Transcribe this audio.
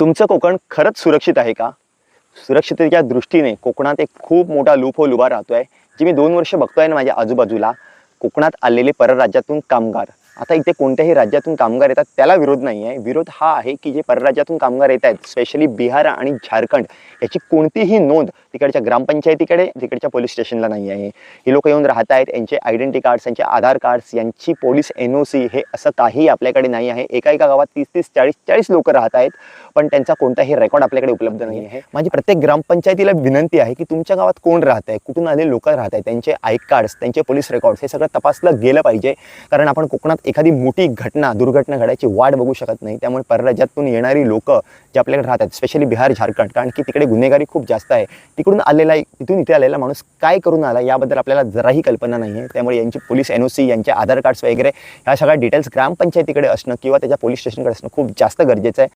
तुमचं कोकण खरंच सुरक्षित आहे का? सुरक्षिततेच्या दृष्टीने कोकणात एक खूप मोठा लूपहोल उभा राहतोय, जी मी 2 वर्ष बघतोय ना माझ्या आजूबाजूला. कोकणात आलेले परराज्यातून कामगार. आता इथे कोणत्याही राज्यातून कामगार येतात त्याला विरोध नाही आहे. विरोध हा आहे की जे परराज्यातून कामगार येत आहेत, स्पेशली बिहार आणि झारखंड, याची कोणतीही नोंद तिकडच्या ग्रामपंचायतीकडे, तिकडच्या पोलीस स्टेशनला नाही आहे. ही लोकं येऊन राहत आहेत, यांचे आयडेंटिटी कार्ड्स, यांचे आधार कार्ड्स, यांची पोलीस NOC हे असं काही आपल्याकडे नाही आहे. एका गावात 30-30, 40-40 लोकं राहत आहेत, पण त्यांचा कोणताही रेकॉर्ड आपल्याकडे उपलब्ध नाही आहे. माझी प्रत्येक ग्रामपंचायतीला विनंती आहे की तुमच्या गावात कोण राहत आहे, कुठून आले लोक राहत आहेत, त्यांचे आय कार्ड्स, त्यांचे पोलीस रेकॉर्ड्स हे सगळं तपासलं गेलं पाहिजे. कारण आपण कोकणात एखादी मोठी दुर्घटना घडायची वाट बघू शकत नाही. त्यामुळे परराज्यातून येणारी लोक जे आपल्याकडे राहतात, स्पेशली बिहार, झारखंड, कारण की तिकडे गुन्हेगारी खूप जास्त आहे. तिकडून इथे आलेला माणूस काय करून आला याबद्दल आपल्याला जराही कल्पना नाही आहे. त्यामुळे यांची पोलीस NOC, यांचे आधार कार्ड्स वगैरे ह्या सगळ्या डिटेल्स ग्रामपंचायतीकडे असणं किंवा त्याच्या पोलीस स्टेशनकडे असणं खूप जास्त गरजेचं आहे.